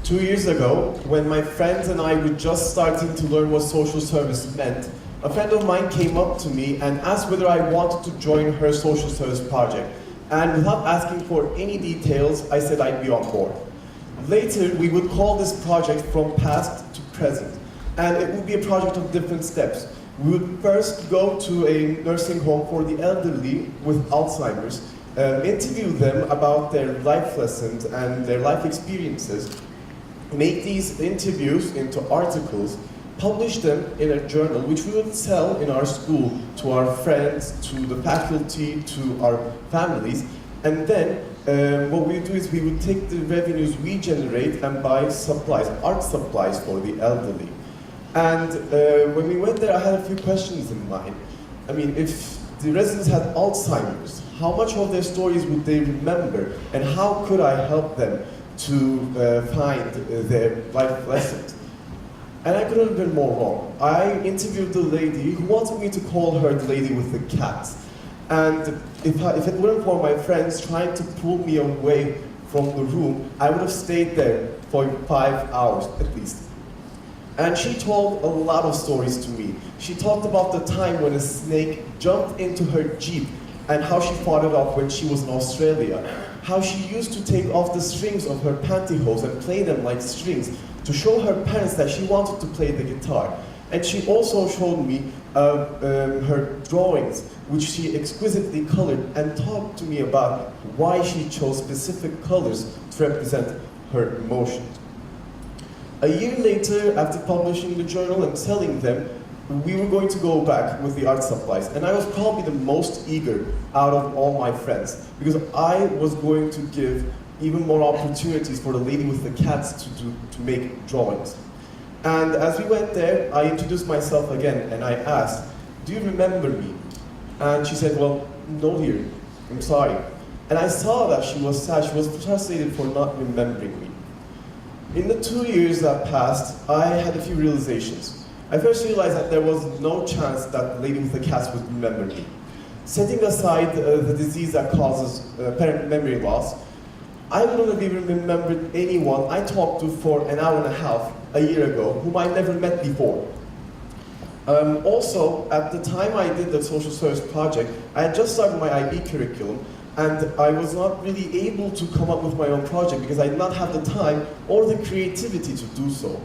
2 years ago, when my friends and I were just starting to learn what social service meant, a friend of mine came up to me and asked whether I wanted to join her social service project. And without asking for any details, I said I'd be on board. Later, we would call this project From Past to Present. And it would be a project of different steps. We would first go to a nursing home for the elderly with Alzheimer's, interview them about their life lessons and their life experiences, make these interviews into articles, publish them in a journal, which we would sell in our school to our friends, to the faculty, to our families. And then what we do is we would take the revenues we generate and buy supplies, art supplies for the elderly. And when we went there, I had a few questions in mind. I mean, if the residents had Alzheimer's, how much of their stories would they remember? And how could I help them to find their life lessons? And I couldn't have been more wrong. I interviewed the lady who wanted me to call her the lady with the cats. And if it weren't for my friends trying to pull me away from the room, I would have stayed there for 5 hours at least. And she told a lot of stories to me. She talked about the time when a snake jumped into her Jeep and how she fought it off when she was in Australia. How she used to take off the strings of her pantyhose and play them like strings to show her parents that she wanted to play the guitar. And she also showed me her drawings, which she exquisitely colored, and talked to me about why she chose specific colors to represent her emotions. A year later, after publishing the journal and selling them, we were going to go back with the art supplies. And I was probably the most eager out of all my friends, because I was going to give even more opportunities for the lady with the cats to make drawings. And as we went there, I introduced myself again, and I asked, "Do you remember me?" And she said, "Well, no dear, I'm sorry." And I saw that she was sad, she was frustrated for not remembering me. In the 2 years that passed, I had a few realizations. I first realized that there was no chance that the lady with the cats would remember me. Setting aside the disease that causes apparent memory loss, I wouldn't have even remembered anyone I talked to for an hour and a half a year ago, whom I never met before. Also, at the time I did the social service project, I had just started my IB curriculum, and I was not really able to come up with my own project because I did not have the time or the creativity to do so.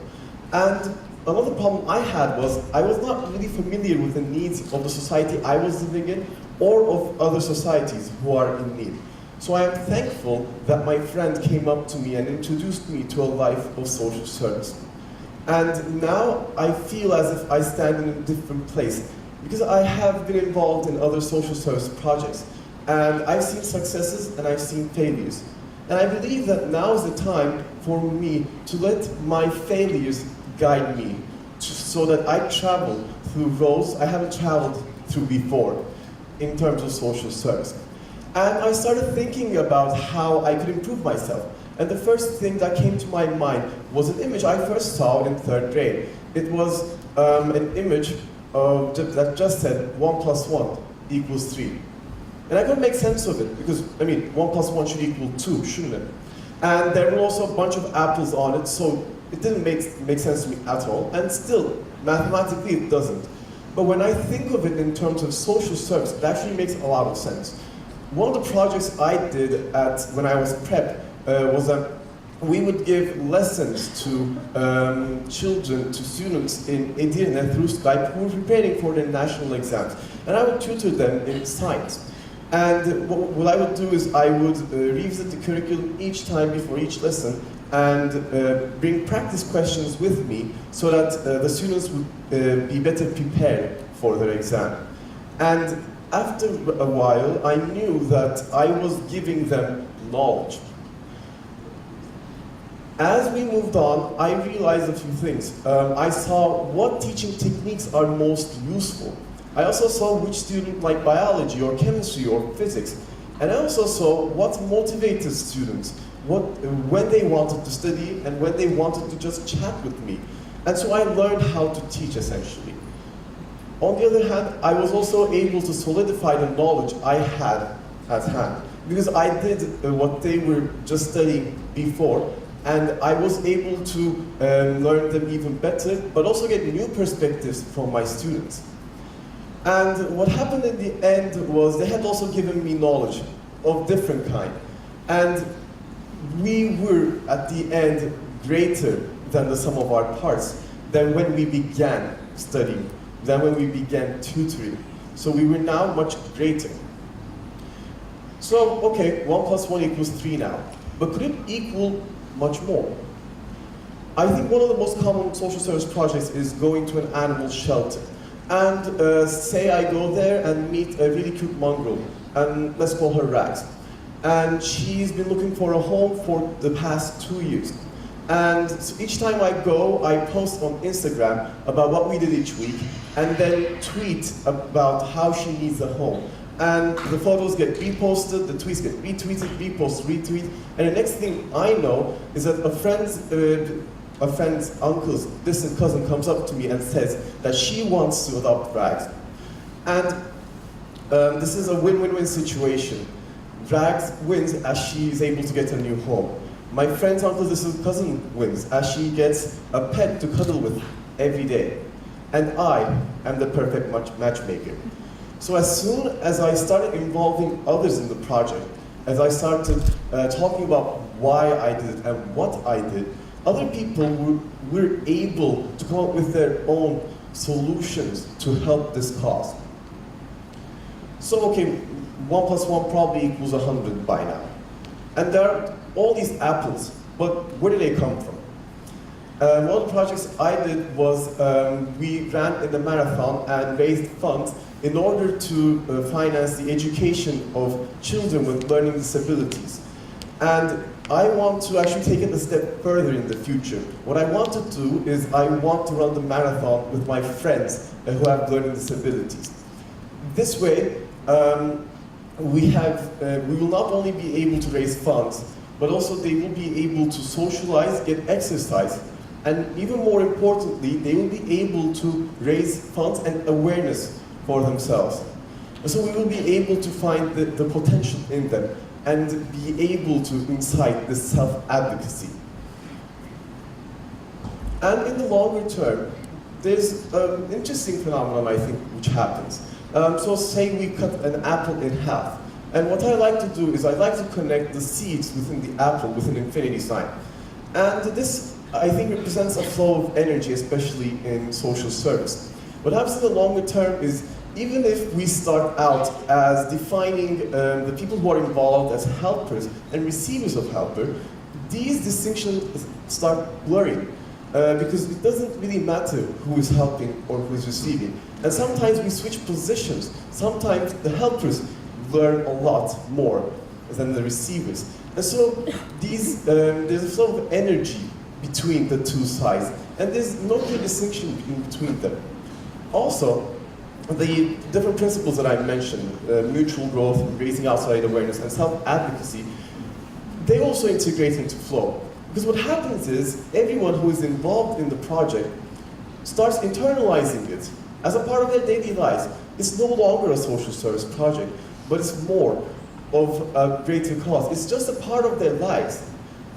And another problem I had was I was not really familiar with the needs of the society I was living in or of other societies who are in need. So I am thankful that my friend came up to me and introduced me to a life of social service. And now I feel as if I stand in a different place because I have been involved in other social service projects. And I've seen successes and I've seen failures. And I believe that now is the time for me to let my failures guide me so that I travel through roads I haven't traveled through before in terms of social service. And I started thinking about how I could improve myself. And the first thing that came to my mind was an image I first saw in 3rd grade. It was an image that just said 1 + 1 = 3. And I couldn't make sense of it because, I mean, 1 + 1 should equal 2, shouldn't it? And there were also a bunch of apples on it, so it didn't make sense to me at all. And still, mathematically, it doesn't. But when I think of it in terms of social service, it actually makes a lot of sense. One of the projects I did when I was prep was that we would give lessons to children, to students in Edirne through Skype who were preparing for their national exams. And I would tutor them in science. And what I would do is I would revisit the curriculum each time before each lesson and bring practice questions with me so that the students would be better prepared for their exam. And after a while, I knew that I was giving them knowledge. As we moved on, I realized a few things. I saw what teaching techniques are most useful. I also saw which student liked biology or chemistry or physics. And I also saw what motivated students, when they wanted to study and when they wanted to just chat with me. And so I learned how to teach, essentially. On the other hand, I was also able to solidify the knowledge I had at hand. Because I did what they were just studying before, And I was able to learn them even better, but also get new perspectives from my students. And what happened in the end was they had also given me knowledge of different kind. And we were, at the end, greater than the sum of our parts, than when we began studying, than when we began tutoring. So we were now much greater. So, okay, 1 plus 1 equals 3 now. But could it equal much more? I think one of the most common social service projects is going to an animal shelter. And say I go there and meet a really cute mongrel, and let's call her Rags. And she's been looking for a home for the past 2 years. And so each time I go, I post on Instagram about what we did each week, and then tweet about how she needs a home. And the photos get reposted, the tweets get retweeted, reposted, retweet, and the next thing I know is that a friend's uncle's distant cousin comes up to me and says that she wants to adopt Rags. And this is a win-win-win situation. Rags wins as she is able to get a new home. My friend's uncle's distant cousin wins as she gets a pet to cuddle with every day. And I am the perfect matchmaker. So as soon as I started involving others in the project, as I started talking about why I did it and what I did, other people were able to come up with their own solutions to help this cause. So okay, 1 plus 1 probably equals 100 by now. And there are all these apples, but where did they come from? One of the projects I did was we ran in the marathon and raised funds in order to finance the education of children with learning disabilities. And I want to actually take it a step further in the future. What I want to do is I want to run the marathon with my friends who have learning disabilities. This way, we will not only be able to raise funds, but also they will be able to socialize, get exercise, and even more importantly, they will be able to raise funds and awareness for themselves. And so we will be able to find the potential in them and be able to incite this self-advocacy. And in the longer term, there's an interesting phenomenon, I think, which happens. So say we cut an apple in half. And what I like to do is I like to connect the seeds within the apple with an infinity sign. And this, I think, represents a flow of energy, especially in social service. What happens in the longer term is, even if we start out as defining the people who are involved as helpers and receivers of helper, these distinctions start blurring because it doesn't really matter who is helping or who is receiving. And sometimes we switch positions. Sometimes the helpers learn a lot more than the receivers. And so there's a flow of energy between the two sides, and there's no clear distinction in between them. Also, the different principles that I mentioned, mutual growth, raising outside awareness, and self-advocacy, they also integrate into flow. Because what happens is, everyone who is involved in the project starts internalizing it as a part of their daily lives. It's no longer a social service project, but it's more of a greater cause. It's just a part of their lives.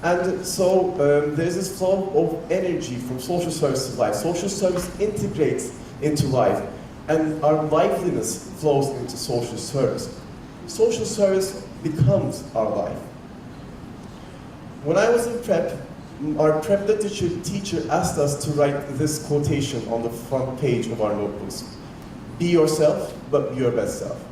And so there's this flow of energy from social service to life. Social service integrates into life, and our liveliness flows into social service. Social service becomes our life. When I was in prep, our prep literature teacher asked us to write this quotation on the front page of our notebooks. Be yourself, but be your best self.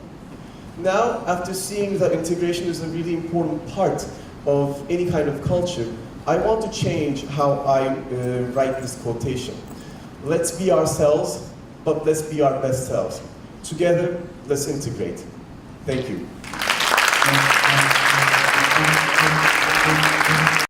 Now, after seeing that integration is a really important part of any kind of culture, I want to change how I write this quotation. Let's be ourselves, but let's be our best selves. Together, let's integrate. Thank you.